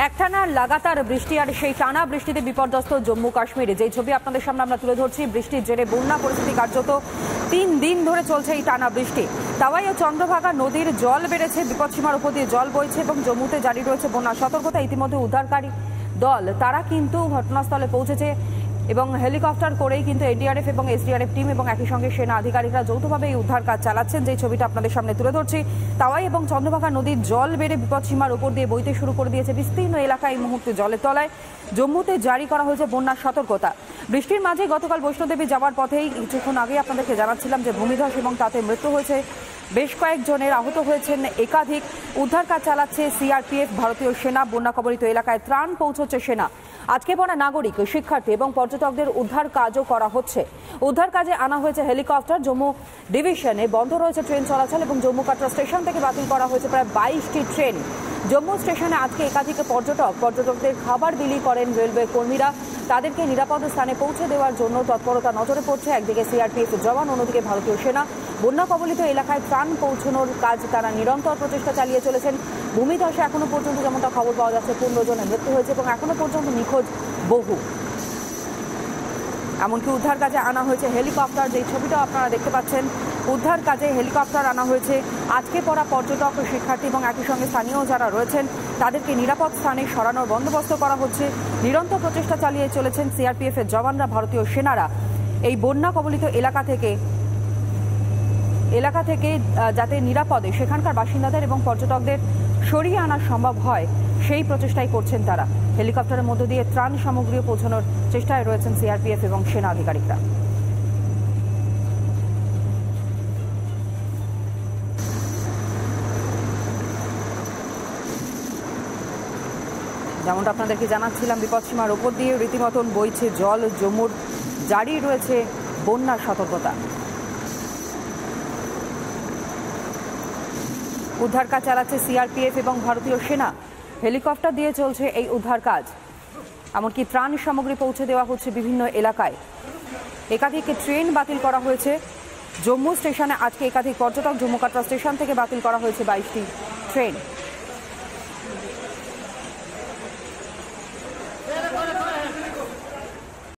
একটানা লাগাতার বৃষ্টি আর সেই টানা বৃষ্টিতে বিপর্যস্ত জম্মু কাশ্মীরে যে ছবি আপনাদের সামনে আমরা তুলে ধরছি। বৃষ্টির জেরে বন্যা পরিস্থিতি কার্যত 3 দিন ধরে চলছে এই টানা বৃষ্টি। তাওয়াই ও চন্দ্রভাগা নদীর জল বেড়েছে, বিপদসীমার উপর দিয়ে জল বইছে এবং জম্মুতে জারি রয়েছে বন্যা সতর্কতা। ইতিমধ্যে উদ্ধারকারী দল তারা কিন্তু ঘটনাস্থলে পৌঁছেছে এবং হেলিকপ্টার করেই কিন্তু এনডিআরএফ এবং এসডিআরএফ টিম এবং একই সঙ্গে সেনা আধিকারিকরা যৌথভাবে এই উদ্ধার কাজ চালাচ্ছেন। যে ছবিটা আপনাদের সামনে তুলে ধরছি, তাওয়াই এবং চন্দ্রভাগা নদীর জল বেড়ে বিপদসীমার উপর দিয়ে বইতে শুরু করে দিয়েছে। বিস্তীর্ণ এলাকায় এই মুহূর্তে জলের তলায়। জম্মুতে জারি করা হয়েছে বন্যার সতর্কতা। বৃষ্টির মাঝে গতকাল বৈষ্ণোদেবী যাওয়ার পথেই কিছুক্ষণ আগে আপনাদেরকে জানাচ্ছিলাম যে ভূমিধস এবং তাতে মৃত্যু হয়েছে বেশ কয়েকজনের, আহত হয়েছেন একাধিক। উদ্ধার কাজ চালাচ্ছে সিআরপিএফ, ভারতীয় সেনা। বন্যা কবলিত এলাকায় ত্রাণ পৌঁছচ্ছে সেনা। আজকে পড়া নাগরিক, শিক্ষার্থী এবং পর্যটকদের উদ্ধার কাজও করা হচ্ছে। উদ্ধার কাজে আনা হয়েছে হেলিকপ্টার। জম্মু ডিভিশনে বন্ধ রয়েছে ট্রেন চলাচল এবং জম্মু কাটরা স্টেশন থেকে বাতিল করা হয়েছে প্রায় 22টি ট্রেন। জম্মু স্টেশনে আজকে একাধিক পর্যটকদের খাবার বিলি করেন রেলওয়ে কর্মীরা। তাদেরকে নিরাপদ স্থানে পৌঁছে দেওয়ার জন্য তৎপরতা নজরে পড়ছে। একদিকে সিআরপিএফ জওয়ান, অন্যদিকে ভারতীয় সেনা। বন্যা কবলিত এলাকায় ত্রাণ পৌঁছানোর কাজ তারা নিরন্তর প্রচেষ্টা চালিয়ে চলেছেন। ভূমিধসে এখনো পর্যন্ত যেমনটা খবর পাওয়া যাচ্ছে 15 জনের মৃত্যু হয়েছে এবং এখনো পর্যন্ত নিখোঁজ বহু। এমনকি উদ্ধার কাজে আনা হয়েছে হেলিকপ্টার। যে ছবিটাও আপনারা দেখতে পাচ্ছেন, উদ্ধার কাজে হেলিকপ্টার আনা হয়েছে। আজকে পড়া পর্যটক, শিক্ষার্থী এবং একই সঙ্গে স্থানীয় যারা রয়েছেন তাদেরকে নিরাপদ স্থানে সরানোর বন্দোবস্ত করা হচ্ছে। নিরন্তর প্রচেষ্টা চালিয়ে চলেছেন সিআরপিএফ এর জওয়ানরা, ভারতীয় সেনারা এই বন্যা কবলিত এলাকা থেকে যাতে নিরাপদে সেখানকার বাসিন্দাদের এবং পর্যটকদের সরিয়ে আনা সম্ভব হয় সেই প্রচেষ্টাই করছেন তারা। হেলিকপ্টারের মধ্য দিয়ে ত্রাণ সামগ্রী পৌঁছানোর চেষ্টায় রয়েছেন সিআরপিএফ এবং সেনা আধিকারিকরা। যেমনটা আপনাদেরকে জানাচ্ছিলাম, বিপদসীমার ওপর দিয়ে রীতিমতন বইছে জল। জম্মুর জারি রয়েছে বন্যার সতর্কতা। উদ্ধার কাজ চালাচ্ছে সিআরপিএফ এবং ভারতীয় সেনা। হেলিকপ্টার দিয়ে চলছে এই উদ্ধার কাজ। এমনকি ত্রাণ সামগ্রী পৌঁছে দেওয়া হচ্ছে বিভিন্ন এলাকায়। একাধিক ট্রেন বাতিল করা হয়েছে। জম্মু স্টেশনে আজকে একাধিক পর্যটক, জম্মু কাটরা স্টেশন থেকে বাতিল করা হয়েছে 22টি ট্রেন।